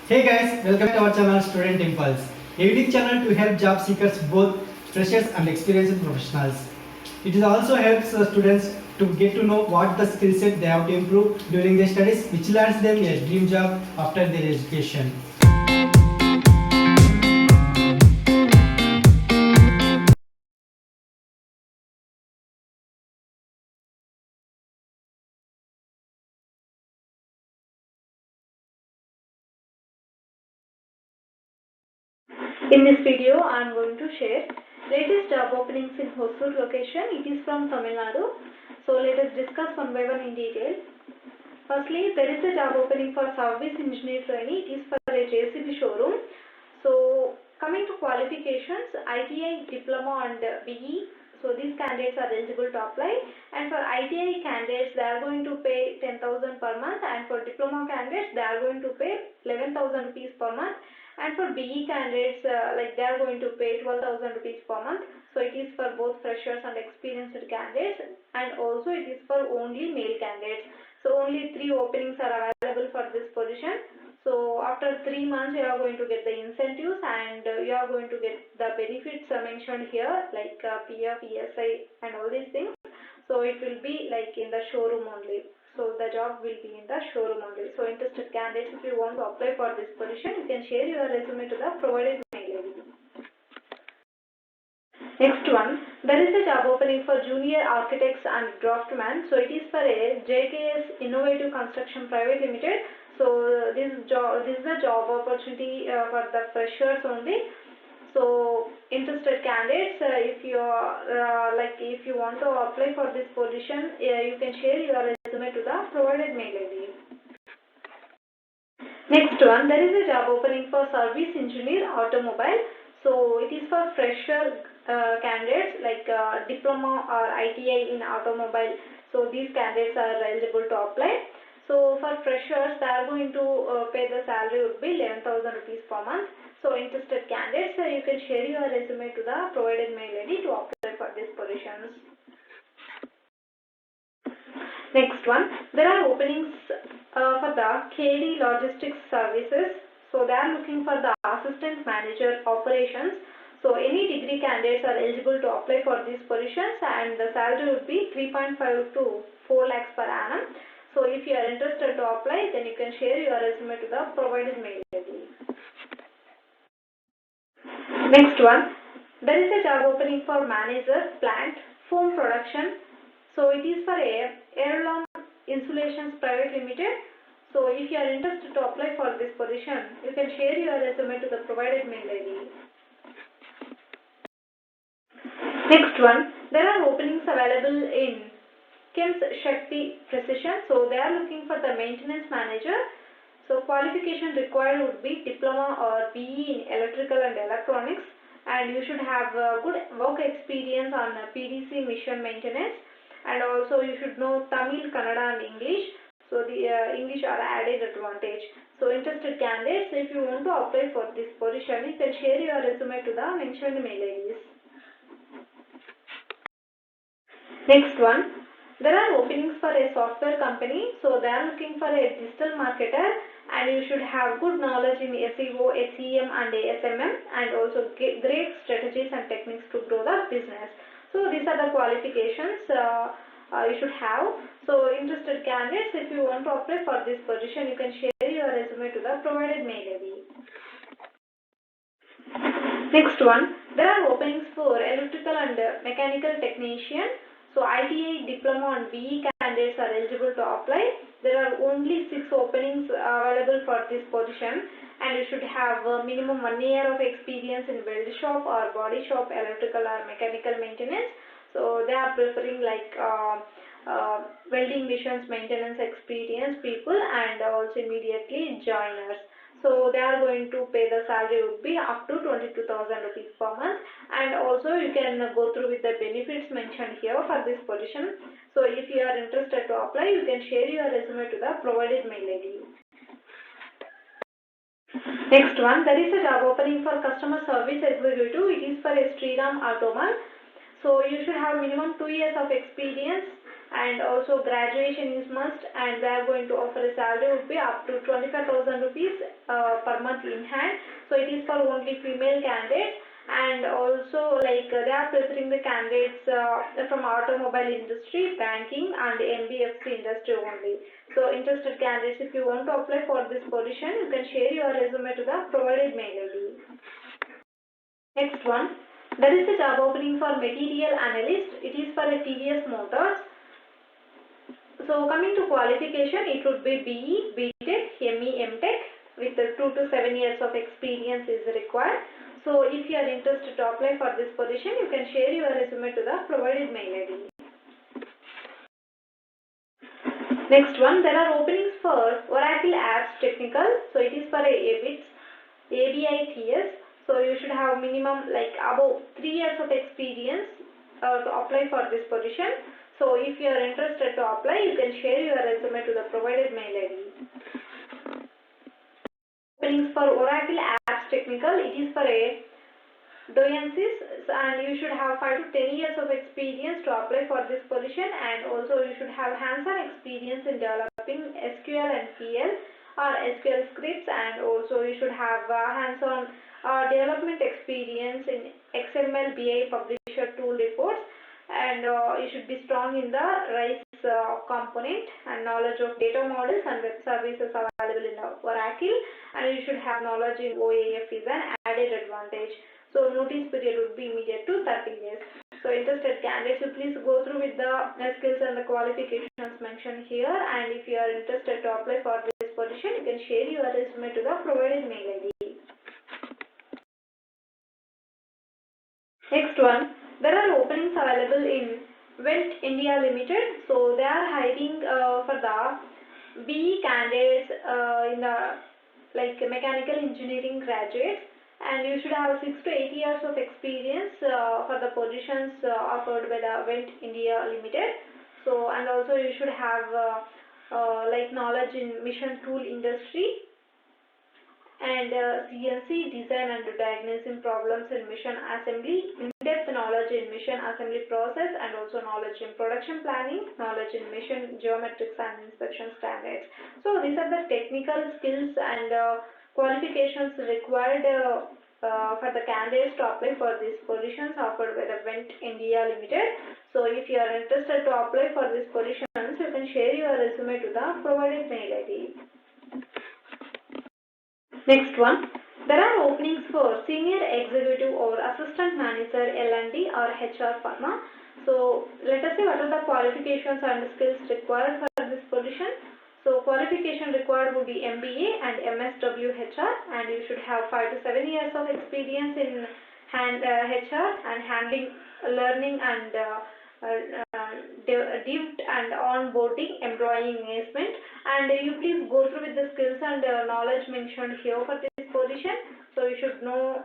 Hey guys, welcome to our channel Student Impulse, a unique channel to help job seekers, both freshers and experienced professionals. It also helps students to get to know what the skill set they have to improve during their studies, which lands them a dream job after their education. In this video, I am going to share latest job openings in Hosur location. It is from Tamil Nadu. So let us discuss one by one in detail. Firstly, there is a job opening for service engineer trainee. It is for a JCB showroom. So coming to qualifications, ITI, diploma and BE. So these candidates are eligible to apply. And for ITI candidates, they are going to pay 10,000 per month. And for diploma candidates, they are going to pay 11,000 rupees per month. And for BE candidates, they are going to pay 12,000 rupees per month. So it is for both freshers and experienced candidates, and also it is for only male candidates. So only 3 openings are available for this position. So after 3 months, you are going to get the incentives, and you are going to get the benefits mentioned here, like PF, ESI and all these things. So it will be like in the showroom only. So the job will be in the showroom only. So interested candidates, if you want to apply for this position, you can share your resume to the provided mail ID. Next one, there is a job opening for junior architects and draftsmen. So it is for a JKS Innovative Construction Private Limited. So this is a job opportunity for the freshers only. So interested candidates, if you are if you want to apply for this position, you can share your resume to the provided mail ID. Next one, there is a job opening for service engineer automobile. So it is for fresher candidates like diploma or ITI in automobile. So these candidates are eligible to apply. So for freshers, they are going to pay the salary would be 11,000 rupees per month. So interested candidates, you can share your resume to the provided mail ID to apply for these positions. Next one, there are openings for the KD Logistics Services. So they are looking for the Assistant Manager Operations. So any degree candidates are eligible to apply for these positions, and the salary would be 3.5 to 4 lakhs per annum. So if you are interested to apply, then you can share your resume to the provided mail ID. Next one, there is a job opening for Manager Plant Foam Production. So it is for a Airlon Insulations Private Limited. So if you are interested to apply for this position, you can share your resume to the provided mail ID. Next one, there are openings available in Kims Shakti Precision. So they are looking for the maintenance manager. So qualification required would be diploma or BE in electrical and electronics, and you should have good work experience on PDC mission maintenance, and also you should know Tamil, Kannada and English. So the English are added advantage. So interested candidates, if you want to apply for this position, you can share your resume to the mentioned mail IDs. Next one, there are openings for a software company. So they are looking for a digital marketer, and you should have good knowledge in SEO, SEM and SMM, and also great strategies and techniques to grow the business. So these are the qualifications you should have. So interested candidates, if you want to apply for this position, you can share your resume to the provided mail ID. Next one, there are openings for electrical and mechanical technician. So ITI, diploma and BE candidates are eligible to apply. There are only 6 openings available for this position, and you should have minimum 1 year of experience in weld shop or body shop electrical or mechanical maintenance. So they are preferring welding missions maintenance experience people, and also immediately joiners. So they are going to pay the salary would be up to 22,000 rupees per month, and also you can go through with the benefits mentioned here for this position. So if you are interested to apply, you can share your resume to the provided mail ID. Next one, there is a job opening for customer service executive. It is for a Sriram Automal. So you should have minimum 2 years of experience, and also graduation is must, and they are going to offer a salary would be up to 25,000 rupees per month in hand. So it is for only female candidates, and also they are preferring the candidates from automobile industry, banking and NBFC industry only. So interested candidates, if you want to apply for this position, you can share your resume to the provided mail ID. Next one, that is the job opening for material analyst. It is for a TVS Motors. So coming to qualification, it would be BE, BTech, ME, MTech with 2 to 7 years of experience is required. So if you are interested to apply for this position, you can share your resume to the provided mail ID. Next one, there are openings for Oracle Apps Technical. So it is for a ABITS. So you should have minimum above 3 years of experience to apply for this position. So if you are interested to apply, you can share your resume to the provided mail ID. Openings for Oracle Apps Technical, it is for a Doyensis, and you should have 5 to 10 years of experience to apply for this position, and also you should have hands-on experience in developing SQL and PL or SQL scripts, and also you should have hands-on development experience in XML, BI, Publisher tool reports, and you should be strong in the RISE component and knowledge of data models and web services available in Oracle, and you should have knowledge in OAF is an added advantage. So notice period would be immediate to 30 days. So interested candidates, you please go through with the skills and the qualifications mentioned here, and if you are interested to apply for this position, you can share your resume to the provided mail ID. Next one, there are openings available in Went India Limited. So they are hiring for the BE candidates in the mechanical engineering graduates, and you should have 6 to 8 years of experience for the positions offered by the Went India Limited. So, and also you should have knowledge in mission tool industry, and CNC design and diagnosing problems in mission assembly, in-depth knowledge in mission assembly process, and also knowledge in production planning, knowledge in mission geometrics and inspection standards. So these are the technical skills and qualifications required for the candidates to apply for these positions offered by the Went India Limited. So if you are interested to apply for these positions, you can share your resume to the provided mail ID. Next one, there are openings for senior executive or assistant manager L&D or HR Pharma. So let us see what are the qualifications and skills required for this position. So qualification required would be MBA and MSW HR, and you should have 5 to 7 years of experience in HR and handling learning and DIVT and onboarding employee engagement, and you please go through with the skills and knowledge mentioned here for this position. So you should know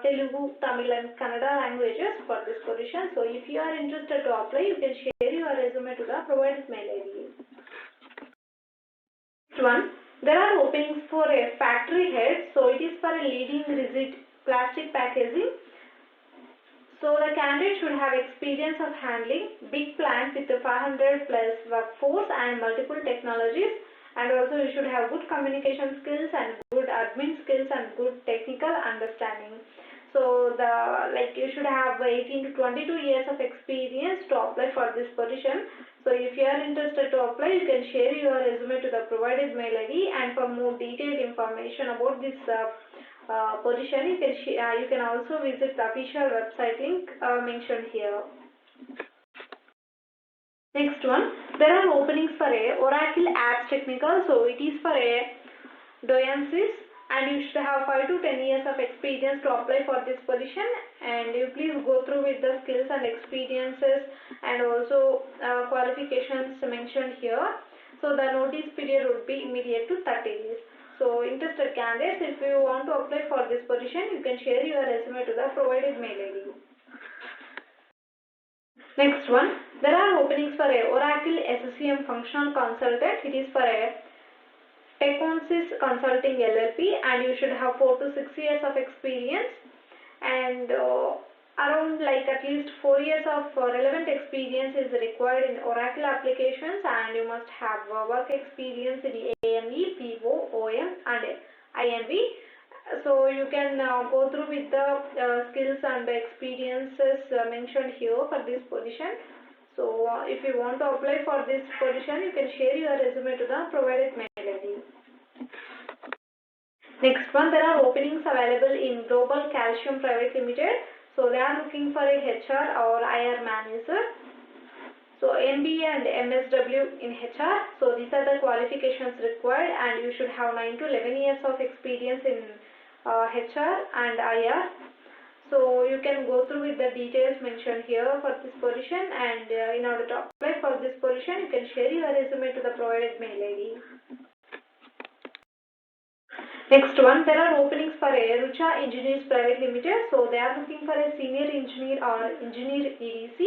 Telugu, Tamil and Kannada languages for this position. So if you are interested to apply, you can share your resume to the provided mail ID. Next one, there are openings for a factory head. So it is for a leading rigid plastic packaging. So the candidate should have experience of handling big plants with a 500 plus workforce and multiple technologies, and also you should have good communication skills and good admin skills and good technical understanding. So you should have 18 to 22 years of experience to apply for this position. So if you are interested to apply, you can share your resume to the provided mail ID, and for more detailed information about this position, you can also visit the official website link mentioned here. Next one, there are openings for a Oracle Apps Technical. So it is for a Doyensis, and you should have 5 to 10 years of experience to apply for this position, and you please go through with the skills and experiences and also qualifications mentioned here. So the notice period would be immediate to 30 days. So interested candidates, if you want to apply for this position, you can share your resume to the provided mail ID. Next one, there are openings for a Oracle SCM functional consultant. It is for a Techonsys Consulting LLP, and you should have 4 to 6 years of experience, and around like at least 4 years of relevant experience is required in Oracle applications, and you must have work experience in AME, PO, OM and INV. So you can go through with the skills and the experiences mentioned here for this position. So if you want to apply for this position, you can share your resume to the provided mail ID. Next one, there are openings available in Global Calcium Private Limited. So they are looking for a HR or IR manager. So MBA and MSW in HR. So these are the qualifications required, and you should have 9 to 11 years of experience in HR and IR. So you can go through with the details mentioned here for this position, and in order to apply for this position, you can share your resume to the provided mail ID. Next one, there are openings for Rucha Engineers Private Limited. So they are looking for a senior engineer or engineer EDC.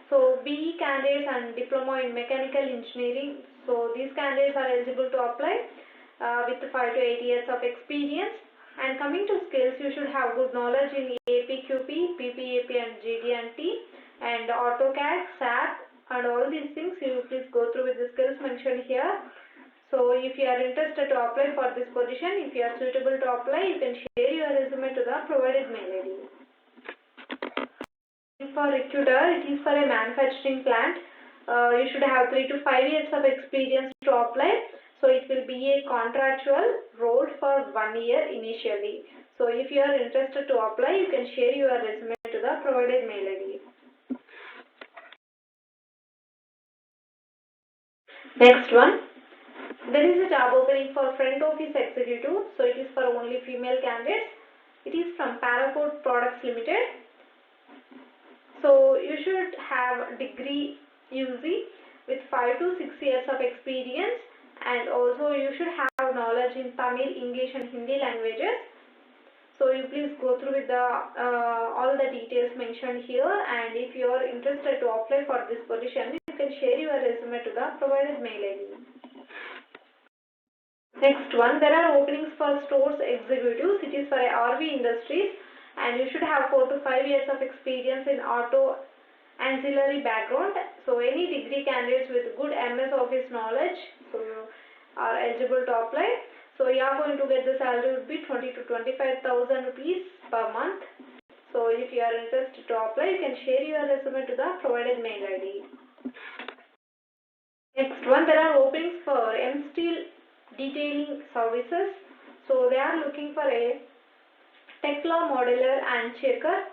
So BE candidates and diploma in mechanical engineering. So these candidates are eligible to apply with 5 to 8 years of experience. And coming to skills, you should have good knowledge in APQP, PPAP and GD&T and AutoCAD, SAP and all these things. You please go through with the skills mentioned here. So if you are interested to apply for this position, if you are suitable to apply, you can share your resume to the provided mail ID. For recruiter, it is for a manufacturing plant. You should have 3 to 5 years of experience to apply. So it will be a contractual role for 1 year initially. So if you are interested to apply, you can share your resume to the provided mail ID. Next one. There is a job opening for front office executive, so it is for only female candidates. It is from Paracode Products Limited. So you should have degree UG with 5 to 6 years of experience, and also you should have knowledge in Tamil, English and Hindi languages. So you please go through with the all the details mentioned here, and if you are interested to apply for this position, you can share your resume to the provided mail ID. Next one, there are openings for stores executives. It is for RV Industries, and you should have 4 to 5 years of experience in auto ancillary background. So any degree candidates with good MS Office knowledge, so you are eligible to apply. So you are going to get the salary would be 20 to 25,000 rupees per month. So if you are interested to apply, you can share your resume to the provided mail ID. Next one, there are openings for M Steel Detailing Services. So they are looking for a Tekla Modeler and Checker,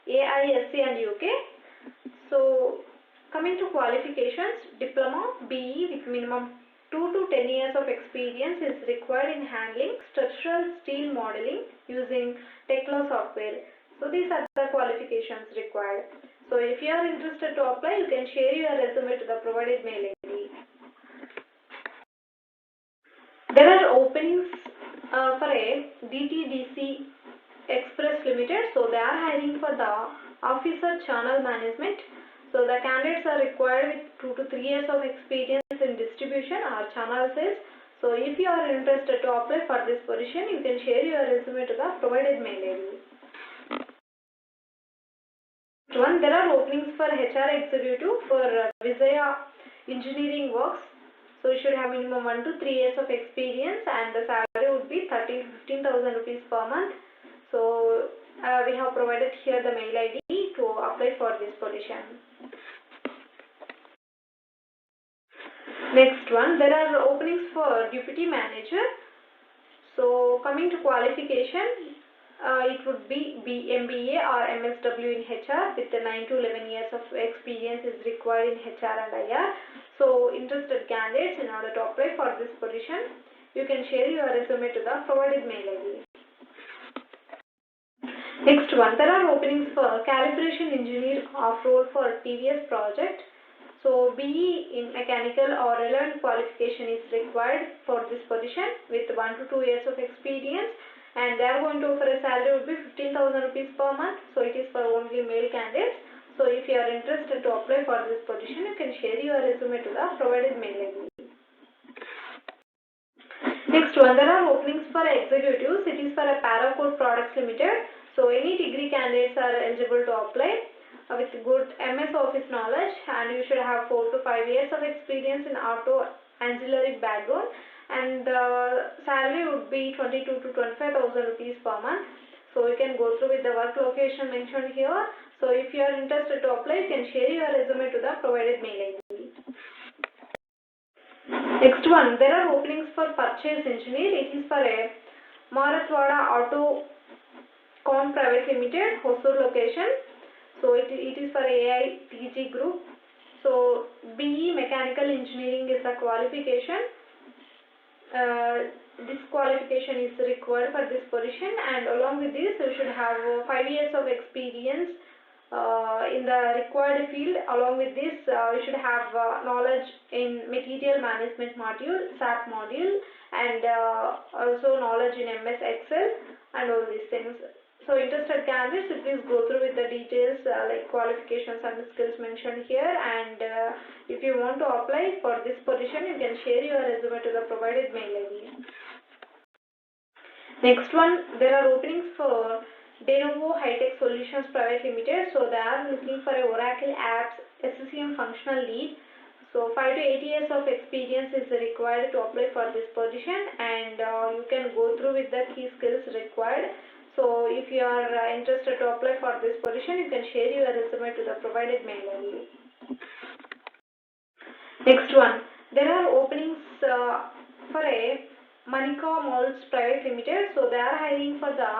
AISC and UK. So coming to qualifications, diploma, BE with minimum 2 to 10 years of experience is required in handling structural steel modeling using Tekla software. So these are the qualifications required. So if you are interested to apply, you can share your resume to the provided mail ID. There are openings for a DTDC Express Limited. So they are hiring for the officer channel management. So the candidates are required with 2 to 3 years of experience in distribution or channel sales. So if you are interested to apply for this position, you can share your resume to the provided mail ID. One, there are openings for HR executive for Visaya Engineering Works. So you should have minimum 1 to 3 years of experience, and the salary would be 13 to 15,000 rupees per month. So we have provided here the mail ID to apply for this position. Next one, there are openings for deputy manager. So coming to qualification, it would be MBA or MSW in HR with the 9 to 11 years of experience is required in HR and IR. So interested candidates, in order to apply for this position, you can share your resume to the provided mail ID. Next one, there are openings for calibration engineer off-road for TVS project. So BE in mechanical or relevant qualification is required for this position with 1 to 2 years of experience, and they are going to offer a salary would be 15,000 rupees per month. So it is for only male candidates. So if you are interested to apply for this position, you can share your resume to the provided mail ID. Next one, there are openings for executives. It is for a Paracode Products Limited. So any degree candidates are eligible to apply with good MS Office knowledge, and you should have 4 to 5 years of experience in auto ancillary background, and the salary would be 22 to 25,000 rupees per month. So you can go through with the work location mentioned here. So if you are interested to apply, you can share your resume to the provided mail ID. Next one, there are openings for purchase engineer. It is for a Marathwada Auto Com Private Limited, Hosur location. So it is for AITG group. So BE Mechanical Engineering is the qualification. This qualification is required for this position, and along with this you should have 5 years of experience in the required field. Along with this you should have knowledge in material management module, SAP module, and also knowledge in MS Excel and all these things. So interested candidates, please go through with the details like qualifications and skills mentioned here, and if you want to apply for this position, you can share your resume to the provided mail ID. Next one, there are openings for Denovo High-Tech Solutions Private Limited. So they are looking for a Oracle Apps SCCM functional lead. So 5 to 8 years of experience is required to apply for this position, and you can go through with the key skills required. So if you are interested to apply for this position, you can share your resume to the provided mail ID. Next one, there are openings for a Manika Molds Private Limited. So they are hiring for the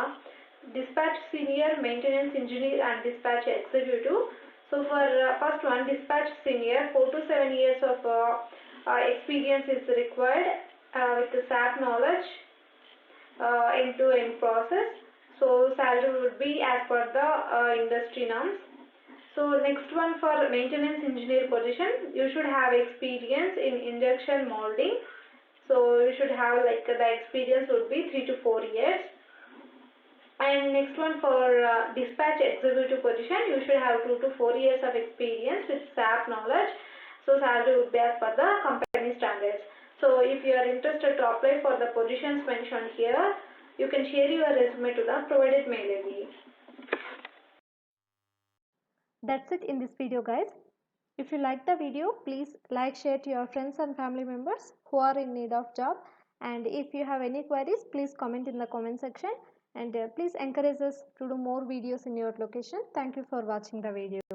dispatch senior, maintenance engineer, and dispatch executive. So for first one, dispatch senior, 4 to 7 years of experience is required with the SAP knowledge, end-to-end process. So salary would be as per the industry norms. So next one, for maintenance engineer position, you should have experience in injection molding. So you should have like the experience would be 3 to 4 years. And next one, for dispatch executive position, you should have 2 to 4 years of experience with SAP knowledge. So salary would be as per the company standards. So if you are interested to apply for the positions mentioned here, you can share your resume to the provided mail ID. That's it in this video, guys. If you like the video, please like, share to your friends and family members who are in need of job. And if you have any queries, please comment in the comment section, and please encourage us to do more videos in your location. Thank you for watching the video.